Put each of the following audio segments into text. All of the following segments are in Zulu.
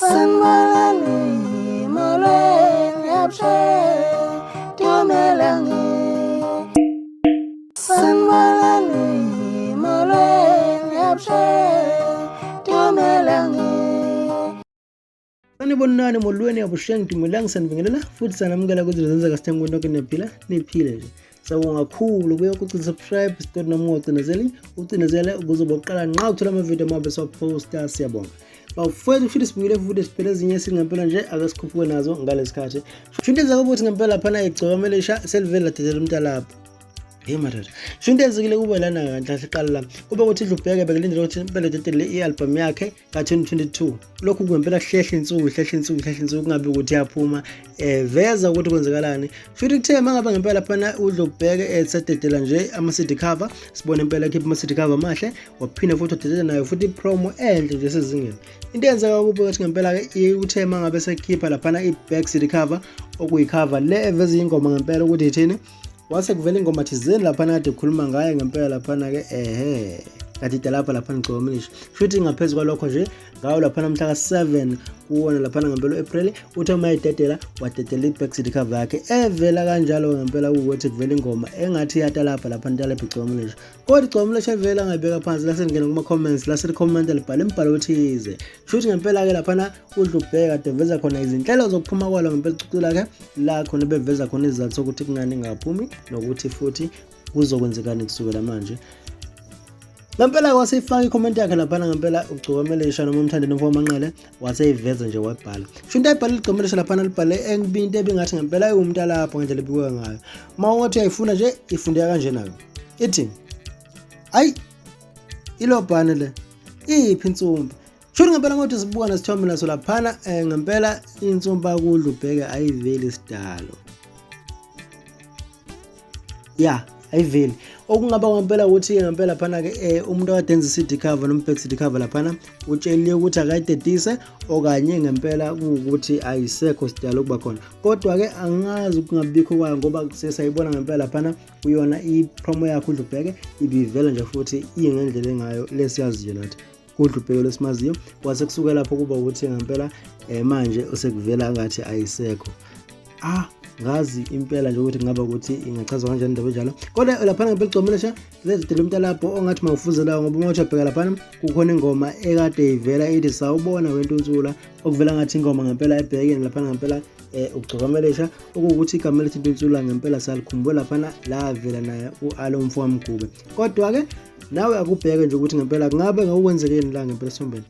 Sanmalani moleng yapshe tumelangi Sanmalani moleng yapshe tumelangi Sanibonani molweni abusheng tumelangi sanibingelela futhi sanamukela ukuthi lezenzeka sithengwe nonke niphile nje Sawubonga kakhulu kuya ukuthi subscribe sitori nami ucinezele ukuze boqala nqa uthola ama video mabe so posta siyabonga Bawufethu futhi sibuyele futhi siphele ezinye singempela nje akasikhuphuke nazo ngalesikhathi Shunto ezake ukuthi ngempela laphana igcokamelisha selivela dedela umntalapha Hey madod Shunto ezikile kube lana kanhla siqala la kube ukuthi idlubheke bekelindele ukuthi impela dedele ialbum yakhe ka2022 lokhu ngempela hlehle insuku kungabe ukuthi yaphuma veza ukuthi kwenzakalani futhi kuthe mangabe ngempela laphana udlubheke esededela nje ama CD cover sibone impela keep ama CD cover mahle waphinda futhi udedela nayo futhi promo enhle nje sezingeni into eyenzeka kube ukuthi ngempela ke uthe mangabe sekhipha laphana iback CD cover okuyicover le eveza ingoma ngempela ukuthi ithini wase kuvela ingoma thizeni laphana kade ukhuluma ngaye ngempela laphana ke kade lapha ngcomelisha futhi ngaphezulu kwalokho nje ngawo laphana mhla ka7 kuwona laphana ngempela April uthe mayidedela wadedela iback CD cover yakhe evela kanjalo ngempela ukuthi kuvela ingoma engathi yata lapha ntalapha igcomelisha kodwa igcomelisha evela ngayibeka phansi la sengena kuma comments la sithi comment libhala imbhalo othize futhi ngempela ke laphana udlubheka kade veza khona izinhlelo zokuphuma kwalo ngempela icicilo lakhe la khona beveza khona izathu sokuthi kungani ngaphumi nokuthi futhi kuzokwenzekani kusukela manje Ngempela wasifaka icomment yakhe laphana ngempela ugcokamelisha noma umthandeni mfomanqele waseyiveza nje wabhala. Shunto ayibhala igcokamelisha laphana libhale engibinto ebingathi ngempela ayumuntu lapho ngendlela ebikwe ngayo. Mawungathi uyayifuna nje ifundeka kanje nayo. Ithi Ay ilobhane le iphi insumba. Shunto ngempela ngothi sibuka nesithombe naso laphana ngempela insumba kudlubheke ayiveli isidalo. Yeah ayiveli okungaba ngempela ukuthi ngempela laphana ke umuntu akadenza CD cover noma back CD cover laphana utsheliwe ukuthi akayidedise okanye ngempela ukuthi ayisekho sidalo kuba khona kodwa ke angazi ukungabikho kwayo ngoba sesayibona ngempela laphana uyona ipromo yakhe udlubheke ibivela nje futhi ingendlela engayo lesiyaziyo nathi udlubheke lesimaziyo kwase kusuka lapho kuba ukuthi ngempela manje usekuvela ngathi ayisekho ngazi impela nje ukuthi ngaba ukuthi ingachazwa kanjani indaba enjalo kodwa laphana ngempela igcomelisha lezidela umntalapho ongathi mawufuzela ngoba uma uthabheka laphana kukhona ingoma ekade ivela ithi sawubona wentunsula okuvela ngathi ingoma ngempela ebhekene laphana ngempela ugcokamelisha okuwukuthi igama lethi intunsula ngempela salikhumbula laphana la vela naye uAlo Mfowamgube kodwa ke nawe akubheke nje ukuthi ngempela kungabe ngakwenzekeni la ngempela sombeni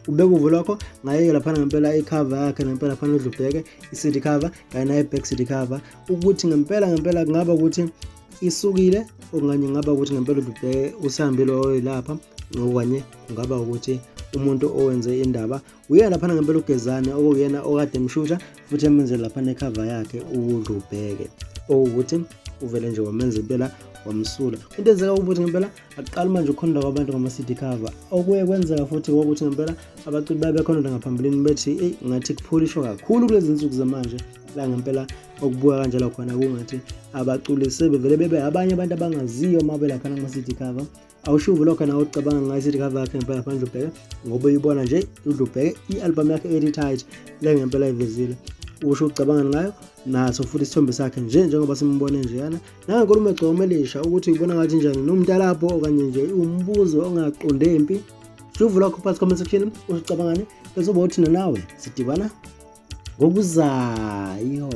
ubeka uvo lokho ngaye laphana ngempela icover yakhe ngempela laphana udlubheke iCD cover kanye naye back CD cover ukuthi ngempela kungaba ukuthi isukile okanye ngaba ukuthi ngempela udlubheke usihambile oyilapha okanye kungaba ukuthi umuntu owenze indaba uyena laphana ngempela ugezane okuyena okade emshusha futhi emenzele laphana icover yakhe udlubheke ukuthi uvele nje wamenza impela wamsula into ezeka ukuthi ngempela aqala manje ukhonda kwabantu ngama CD cover okuye kwenzeka futhi ukuthi ngempela abaculi babe khona ngaphambilini bethi ngathi kupholishwa kakhulu kulezi insuku zamanje la ngempela okubuka kanjalo khona kungathi abaculi sebevele bebe abanye abantu abangaziyo mabe lapha ngama CD cover awushuvu lokho na ucabanga ngayo CD cover yakhe ngempela phandle ubheke ngoba uyibona nje udlubheke ialbum yakhe edit le ngempela ivezile usho ucabanga ngayo naso futhi isithombe sakhe njengoba simbone nje yana nangenkulumo egcomelisha ukuthi ubona ngathi njani nomntalapho okanye nje umbuzo ongaqonde impi shuvu lokho phansi comment section usicabangani bese uba uthina nawe sidibana ngokuzayo